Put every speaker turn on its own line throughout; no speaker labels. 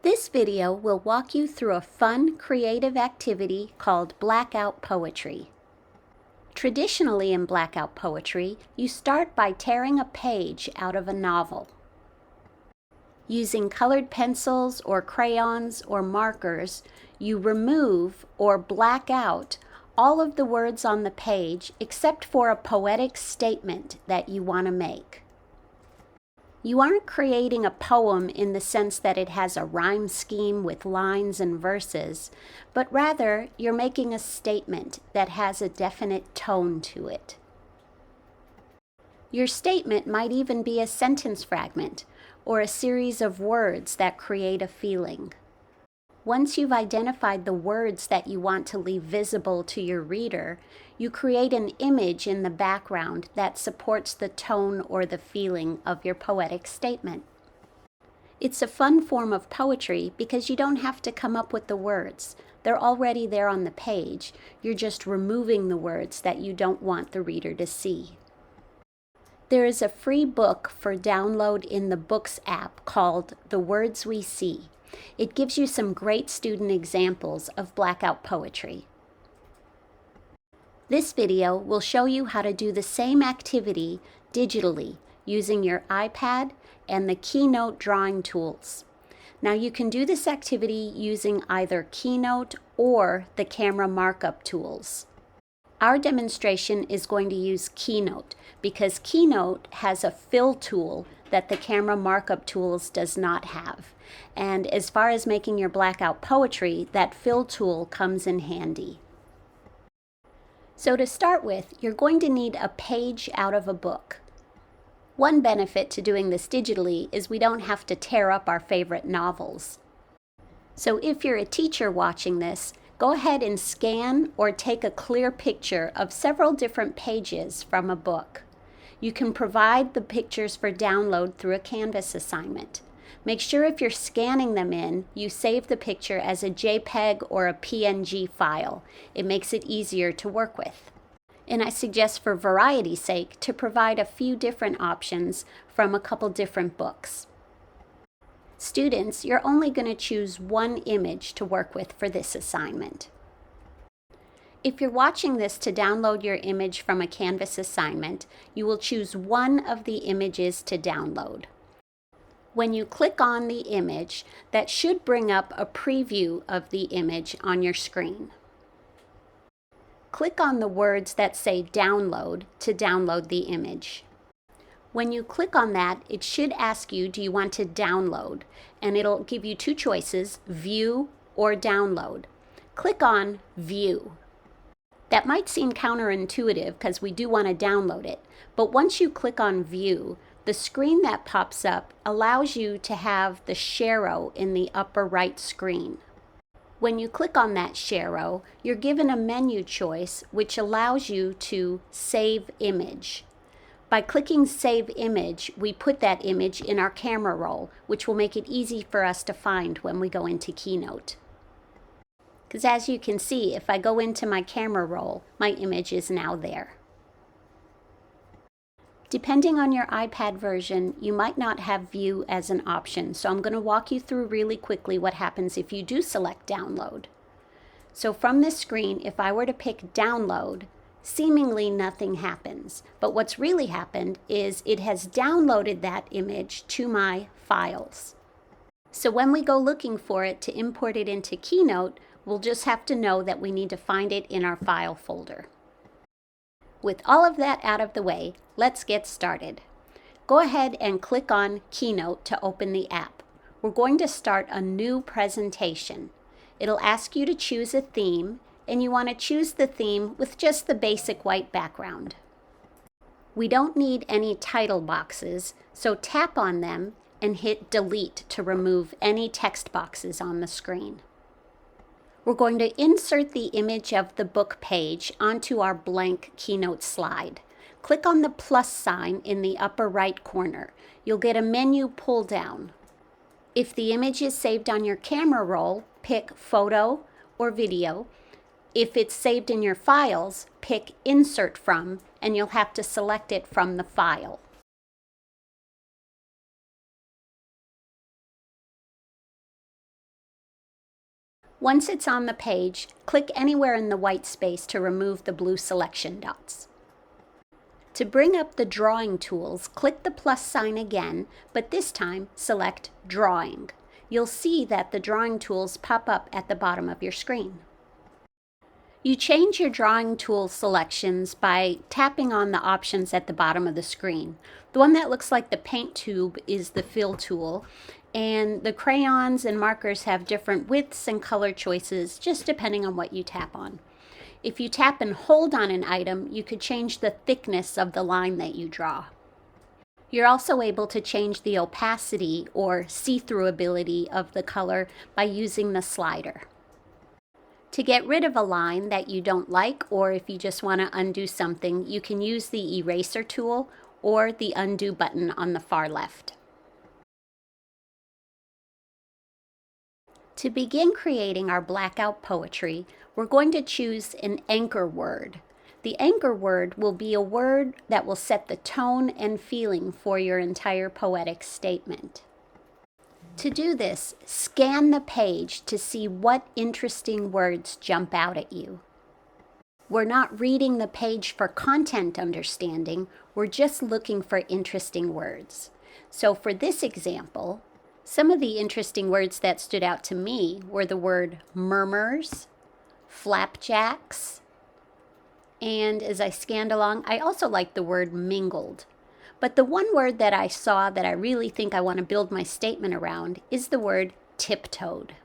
This video will walk you through a fun, creative activity called Blackout Poetry. Traditionally in Blackout Poetry, you start by tearing a page out of a novel. Using colored pencils or crayons or markers, you remove or black out all of the words on the page except for a poetic statement that you want to make. You aren't creating a poem in the sense that it has a rhyme scheme with lines and verses, but rather you're making a statement that has a definite tone to it. Your statement might even be a sentence fragment or a series of words that create a feeling. Once you've identified the words that you want to leave visible to your reader, you create an image in the background that supports the tone or the feeling of your poetic statement. It's a fun form of poetry because you don't have to come up with the words. They're already there on the page. You're just removing the words that you don't want the reader to see. There is a free book for download in the Books app called The Words We See. It gives you some great student examples of blackout poetry. This video will show you how to do the same activity digitally using your iPad and the Keynote drawing tools. Now you can do this activity using either Keynote or the camera markup tools. Our demonstration is going to use Keynote because Keynote has a fill tool that the camera markup tools does not have. And as far as making your blackout poetry, that fill tool comes in handy. So to start with, you're going to need a page out of a book. One benefit to doing this digitally is we don't have to tear up our favorite novels. So if you're a teacher watching this, go ahead and scan or take a clear picture of several different pages from a book. You can provide the pictures for download through a Canvas assignment. Make sure if you're scanning them in, you save the picture as a JPEG or a PNG file. It makes it easier to work with. And I suggest for variety's sake to provide a few different options from a couple different books. Students, you're only going to choose one image to work with for this assignment. If you're watching this to download your image from a Canvas assignment, you will choose one of the images to download. When you click on the image, that should bring up a preview of the image on your screen. Click on the words that say download to download the image. When you click on that, it should ask you, do you want to download? And it'll give you two choices, view or download. Click on view. That might seem counterintuitive because we do want to download it, but once you click on view, the screen that pops up allows you to have the arrow in the upper right screen. When you click on that arrow, you're given a menu choice which allows you to save image. By clicking Save Image, we put that image in our camera roll, which will make it easy for us to find when we go into Keynote. Because as you can see, if I go into my camera roll, my image is now there. Depending on your iPad version, you might not have View as an option, so I'm going to walk you through really quickly what happens if you do select Download. So from this screen, if I were to pick Download, seemingly nothing happens. But what's really happened is it has downloaded that image to my files. So when we go looking for it to import it into Keynote, we'll just have to know that we need to find it in our file folder. With all of that out of the way, let's get started. Go ahead and click on Keynote to open the app. We're going to start a new presentation. It'll ask you to choose a theme, and you want to choose the theme with just the basic white background. We don't need any title boxes, so tap on them and hit Delete to remove any text boxes on the screen. We're going to insert the image of the book page onto our blank Keynote slide. Click on the plus sign in the upper right corner. You'll get a menu pull down. If the image is saved on your camera roll, pick Photo or Video. If it's saved in your files, pick Insert From, and you'll have to select it from the file. Once it's on the page, click anywhere in the white space to remove the blue selection dots. To bring up the drawing tools, click the plus sign again, but this time select Drawing. You'll see that the drawing tools pop up at the bottom of your screen. You change your drawing tool selections by tapping on the options at the bottom of the screen. The one that looks like the paint tube is the fill tool, and the crayons and markers have different widths and color choices just depending on what you tap on. If you tap and hold on an item, you could change the thickness of the line that you draw. You're also able to change the opacity or see-through ability of the color by using the slider. To get rid of a line that you don't like, or if you just want to undo something, you can use the eraser tool or the undo button on the far left. To begin creating our blackout poetry, we're going to choose an anchor word. The anchor word will be a word that will set the tone and feeling for your entire poetic statement. To do this, scan the page to see what interesting words jump out at you. We're not reading the page for content understanding, we're just looking for interesting words. So for this example, some of the interesting words that stood out to me were the word murmurs, flapjacks, and as I scanned along, I also liked the word mingled. But the one word that I saw that I really think I want to build my statement around is the word tiptoed.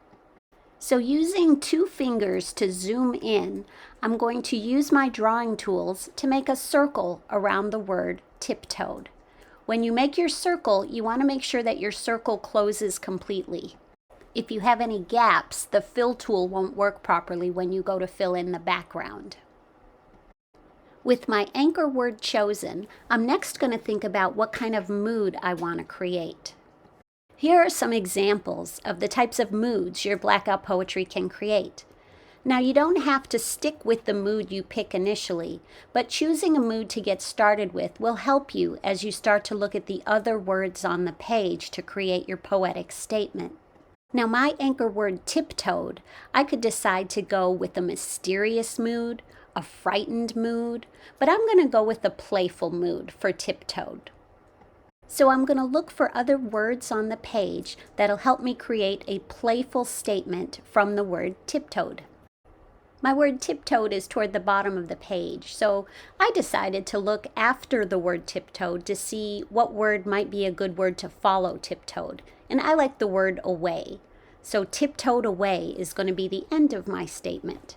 So using 2 fingers to zoom in, I'm going to use my drawing tools to make a circle around the word tiptoed. When you make your circle, you want to make sure that your circle closes completely. If you have any gaps, the fill tool won't work properly when you go to fill in the background. With my anchor word chosen, I'm next going to think about what kind of mood I want to create. Here are some examples of the types of moods your blackout poetry can create. Now, you don't have to stick with the mood you pick initially, but choosing a mood to get started with will help you as you start to look at the other words on the page to create your poetic statement. Now, my anchor word tiptoed, I could decide to go with a mysterious mood, a frightened mood, but I'm going to go with a playful mood for tiptoed. So I'm going to look for other words on the page that'll help me create a playful statement from the word tiptoed. My word tiptoed is toward the bottom of the page, so I decided to look after the word tiptoed to see what word might be a good word to follow tiptoed, and I like the word away. So tiptoed away is going to be the end of my statement.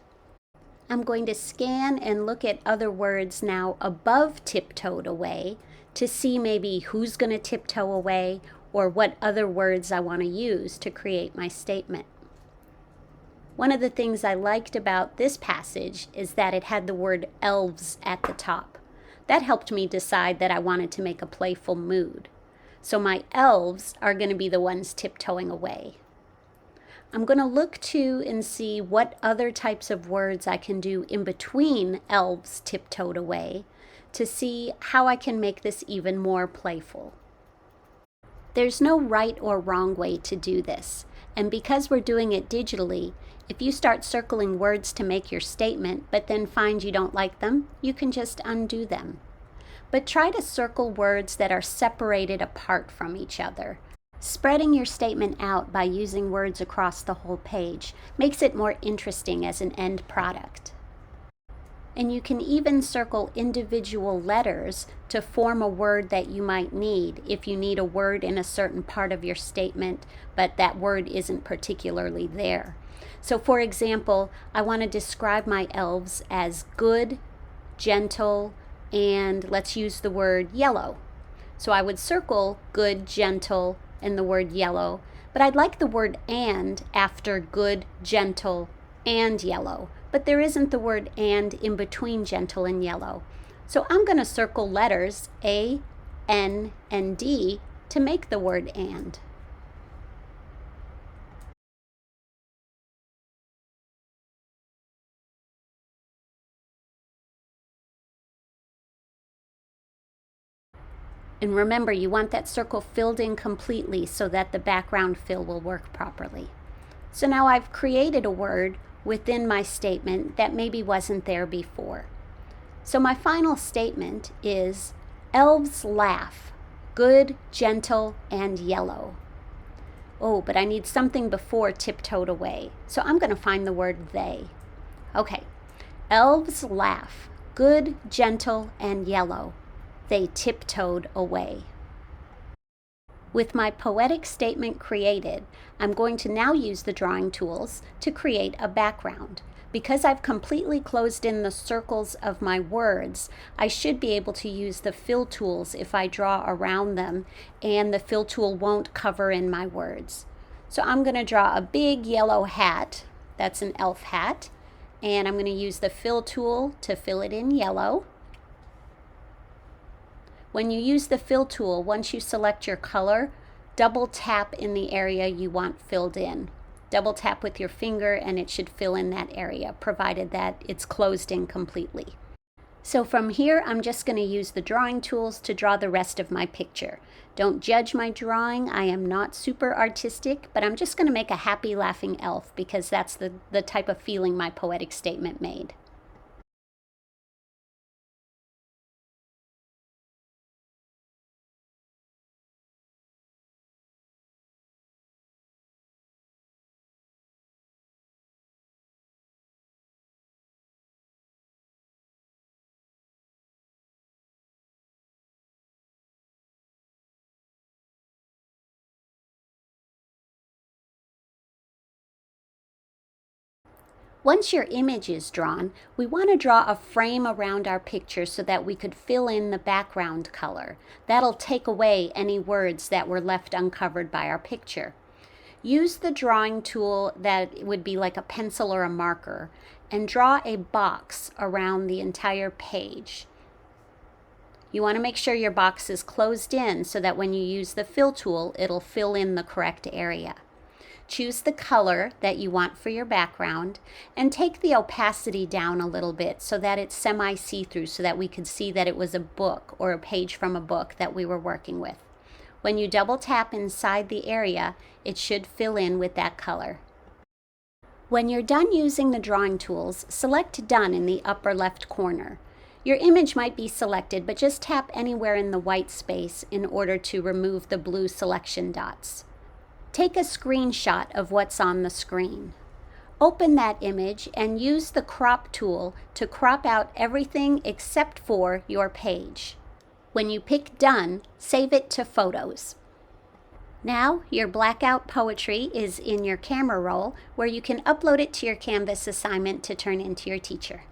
I'm going to scan and look at other words now above tiptoed away to see maybe who's going to tiptoe away or what other words I want to use to create my statement. One of the things I liked about this passage is that it had the word elves at the top. That helped me decide that I wanted to make a playful mood. So my elves are going to be the ones tiptoeing away. I'm going to look to and see what other types of words I can do in between elves tiptoed away to see how I can make this even more playful. There's no right or wrong way to do this, and because we're doing it digitally, if you start circling words to make your statement but then find you don't like them, you can just undo them. But try to circle words that are separated apart from each other. Spreading your statement out by using words across the whole page makes it more interesting as an end product. And you can even circle individual letters to form a word that you might need if you need a word in a certain part of your statement, but that word isn't particularly there. So for example, I want to describe my elves as good, gentle, and let's use the word yellow. So I would circle good, gentle, and the word yellow, but I'd like the word and after good, gentle, and yellow, but there isn't the word and in between gentle and yellow. So I'm going to circle letters A, N, and D to make the word and. And remember, you want that circle filled in completely so that the background fill will work properly. So now I've created a word within my statement that maybe wasn't there before. So my final statement is, elves laugh, good, gentle, and yellow. Oh, but I need something before tiptoed away. So I'm going to find the word they. Okay. Elves laugh, good, gentle, and yellow. They tiptoed away. With my poetic statement created, I'm going to now use the drawing tools to create a background. Because I've completely closed in the circles of my words, I should be able to use the fill tools if I draw around them, and the fill tool won't cover in my words. So I'm going to draw a big yellow hat. That's an elf hat. And I'm going to use the fill tool to fill it in yellow. When you use the fill tool, once you select your color, double tap in the area you want filled in. Double tap with your finger and it should fill in that area, provided that it's closed in completely. So from here, I'm just going to use the drawing tools to draw the rest of my picture. Don't judge my drawing. I am not super artistic, but I'm just going to make a happy laughing elf because that's the type of feeling my poetic statement made. Once your image is drawn, we want to draw a frame around our picture so that we could fill in the background color. That'll take away any words that were left uncovered by our picture. Use the drawing tool that would be like a pencil or a marker and draw a box around the entire page. You want to make sure your box is closed in so that when you use the fill tool, it'll fill in the correct area. Choose the color that you want for your background and take the opacity down a little bit so that it's semi-see-through so that we could see that it was a book or a page from a book that we were working with. When you double tap inside the area, it should fill in with that color. When you're done using the drawing tools, select Done in the upper left corner. Your image might be selected, but just tap anywhere in the white space in order to remove the blue selection dots. Take a screenshot of what's on the screen. Open that image and use the crop tool to crop out everything except for your page. When you pick Done, save it to Photos. Now your Blackout Poetry is in your camera roll where you can upload it to your Canvas assignment to turn into your teacher.